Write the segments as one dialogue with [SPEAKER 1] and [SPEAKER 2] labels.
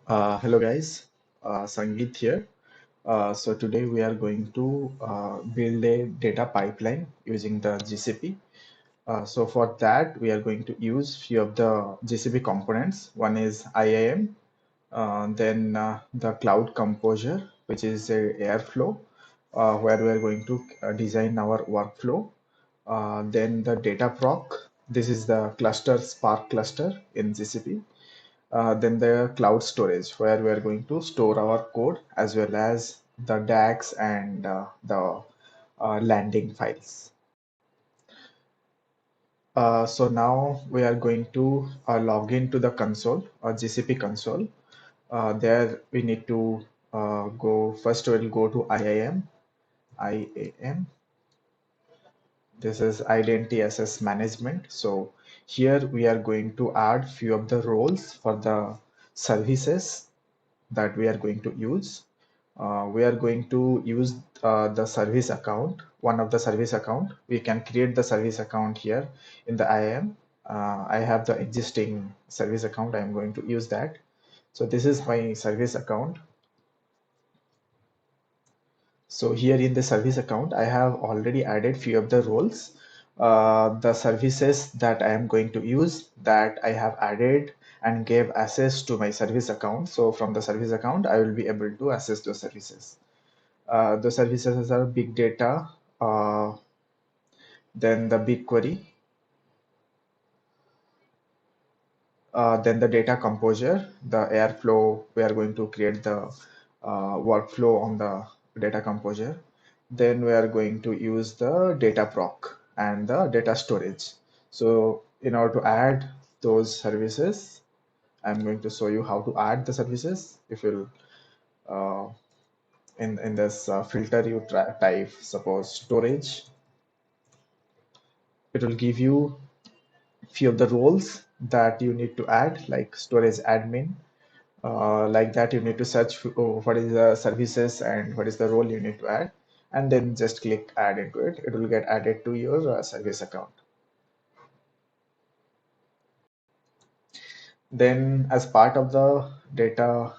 [SPEAKER 1] Hello guys, Sangeet here. So today we are going to build a data pipeline using the GCP. So for that we are going to use few of the GCP components. One is IAM, then the Cloud Composer, which is a Airflow, where we are going to design our workflow. Then the Dataproc. This is the cluster Spark cluster in GCP. Then the cloud storage, where we are going to store our code as well as the DAX and the landing files. So now we are going to log into the console or GCP console. There we need to go first. We'll go to IAM. IAM. This is Identity Access Management. So here we are going to add few of the roles for the services that we are going to use. We are going to use the service account, one of the service account. We can create the service account here in the IAM. I have the existing service account. I'm going to use that. So this is my service account. So here in the service account, I have already added few of the roles. The services that I am going to use, that I have added and gave access to my service account. So from the service account, I will be able to access those services. The services are big data, uh, then the BigQuery, then the data composer, the Airflow. We are going to create the workflow on the data composer. Then we are going to use the Dataproc and the data storage. So in order to add those services, I'm going to show you how to add the services. If you'll uh, in this filter, you type suppose storage, it will give you few of the roles that you need to add, like storage admin. Like that, you need to search for what is the services and what is the role you need to add, and then just click add into it. It will get added to your service account. Then, as part of the data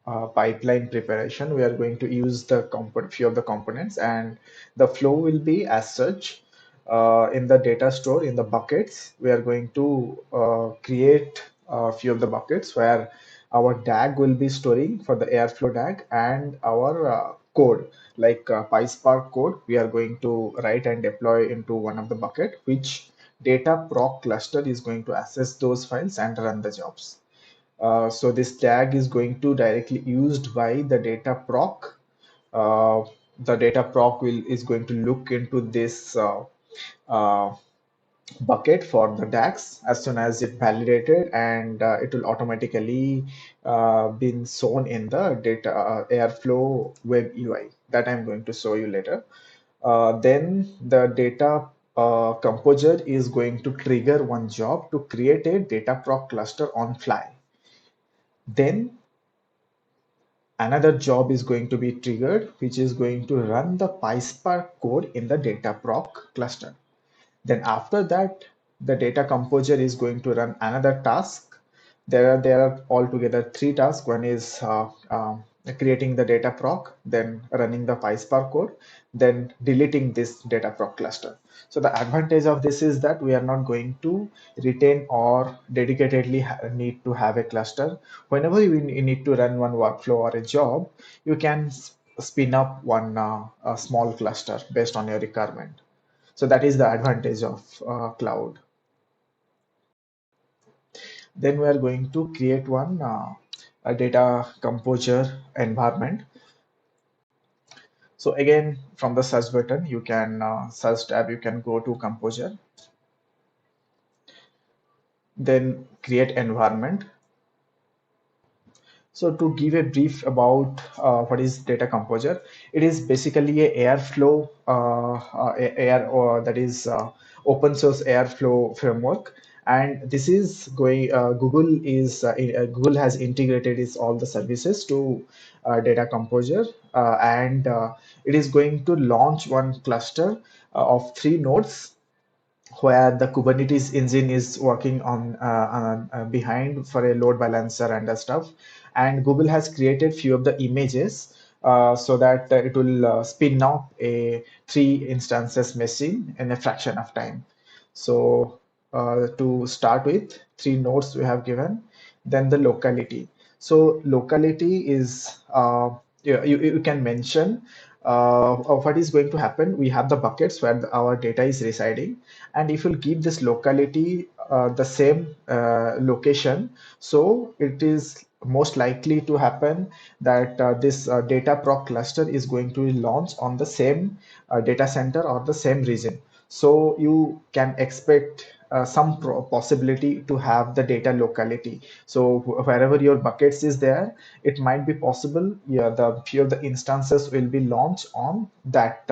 [SPEAKER 1] pipeline preparation, we are going to use the few of the components, and the flow will be as such. In the data store, in the buckets, we are going to create a few of the buckets where our DAG will be storing for the Airflow DAG, and our code, like PySpark code, we are going to write and deploy into one of the bucket, which data proc cluster is going to access those files and run the jobs. So this tag is going to directly used by the data proc. Uh, the data proc is going to look into this uh, bucket for the DAX as soon as it validated, and it will automatically be shown in the data Airflow web UI that I'm going to show you later. Then the data composer is going to trigger one job to create a data proc cluster on fly. Then another job is going to be triggered, which is going to run the PySpark code in the Dataproc cluster. Then after that, the data composer is going to run another task. There are altogether three tasks. One is creating the data proc, then running the PySpark code, then deleting this data proc cluster. So the advantage of this is that we are not going to retain or dedicatedly need to have a cluster. Whenever you need to run one workflow or a job, you can spin up one a small cluster based on your requirement. So that is the advantage of cloud. Then we are going to create one a data composer environment. So again, from the search button, you can search tab, you can go to composer, then create environment. So to give a brief about what is data composer, it is basically a Airflow, air or that is open source Airflow framework. And this is going. Google has integrated its all the services to data composer, and it is going to launch one cluster of 3 nodes where the Kubernetes engine is working on behind for a load balancer and stuff. and Google has created few of the images so that it will spin up a three instances machine in a fraction of time. So to start with, three nodes we have given, then the locality. So locality is you can mention of what is going to happen. We have the buckets where our data is residing, and if you give this locality the same location, so it is most likely to happen that this data proc cluster is going to launch on the same data center or the same region. So you can expect some possibility to have the data locality. So wherever your buckets is there, it might be possible, yeah, the few of the instances will be launched on that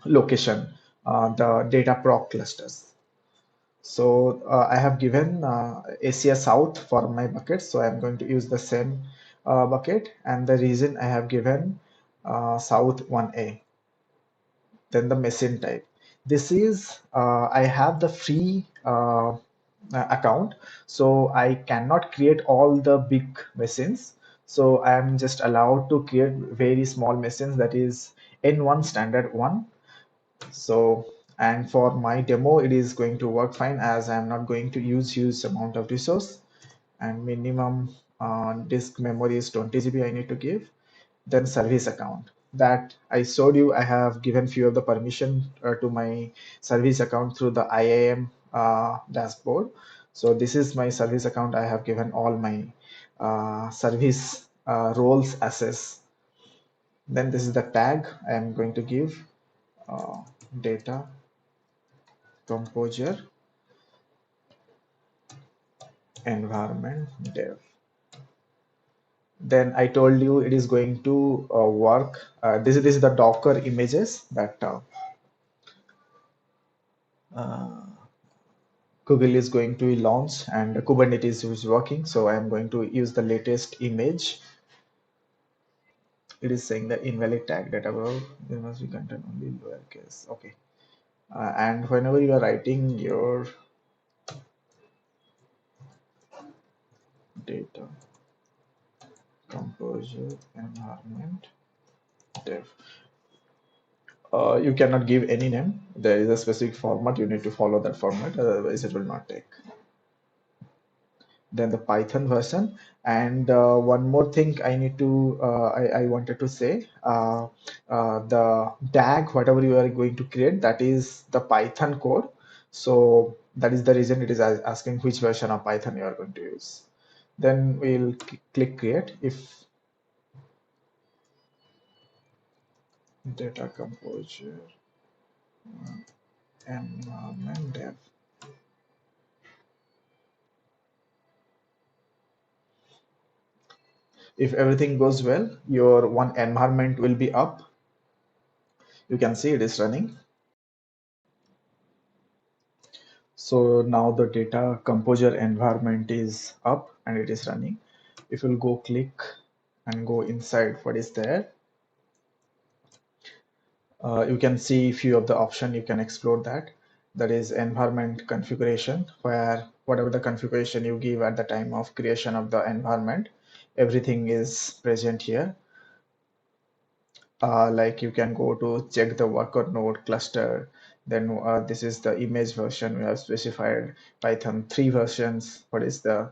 [SPEAKER 1] location, the data proc clusters. So I have given Asia South for my bucket, so I'm going to use the same bucket, and the region I have given South 1A. Then the machine type. This is I have the free account, so I cannot create all the big machines. So I am just allowed to create very small machines, that is N1 standard one. So, and for my demo, it is going to work fine as I'm not going to use huge amount of resource, and minimum disk memory is 20 GB I need to give. Then service account, that I showed you, I have given few of the permission to my service account through the IAM dashboard. So this is my service account. I have given all my service roles access. Then this is the tag I am going to give, uh, data composer environment dev. Then I told you it is going to work. This is the Docker images that uh, Google is going to launch, and Kubernetes is working. So I am going to use the latest image. It is saying the invalid tag data above, there must be content only lowercase. Okay. And whenever you are writing your data composer environment dev, you cannot give any name. There is a specific format. You need to follow that format, otherwise it will not take. Then the Python version. And one more thing I need to I wanted to say, the tag whatever you are going to create, that is the Python code. So that is the reason it is asking which version of Python you are going to use. Then we'll click create. If data composer environment dev, if everything goes well, your one environment will be up. You can see it is running. So now the data composer environment is up and it is running. If you'll go click and go inside what is there, you can see few of the option. You can explore that. That is environment configuration, where whatever the configuration you give at the time of creation of the environment, everything is present here. Like you can go to check the worker node cluster. Then this is the image version. We have specified Python 3 versions. What is the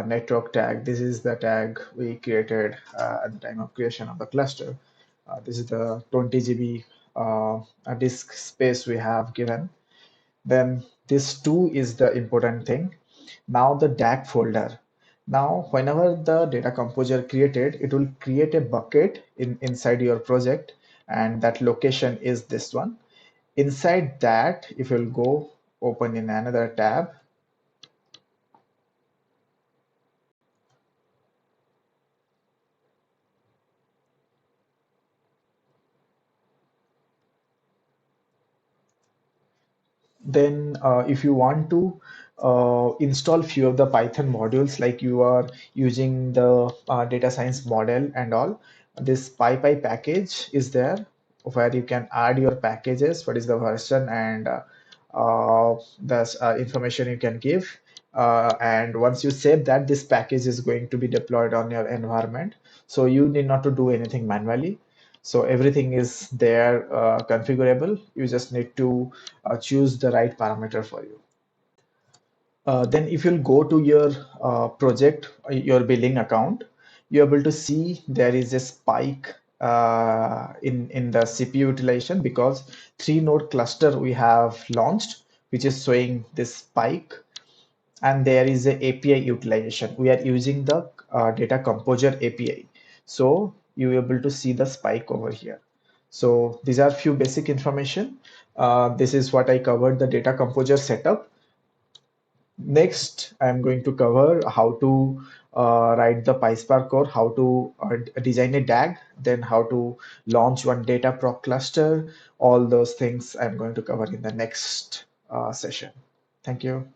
[SPEAKER 1] network tag? This is the tag we created at the time of creation of the cluster. This is the 20 GB disk space we have given. Then this two is the important thing. Now the DAG folder. Now, whenever the data composer created, it will create a bucket inside your project, and that location is this one. Inside that, if you'll go open in another tab, then if you want to install few of the Python modules, like you are using the data science model and all, this PyPy package is there, where you can add your packages, what is the version, and the information you can give. and once you save that, this package is going to be deployed on your environment. So you need not to do anything manually. So everything is there, configurable. You just need to choose the right parameter for you. Then if you'll go to your project, your billing account, you're able to see there is a spike in the CPU utilization because 3 node cluster we have launched, which is showing this spike, and there is a API utilization. We are using the data composer API. So you will be able to see the spike over here. So these are few basic information. This is what I covered, the data composer setup. Next, I'm going to cover how to write the PySpark core, how to design a DAG, then how to launch one Dataproc cluster. All those things I'm going to cover in the next session. Thank you.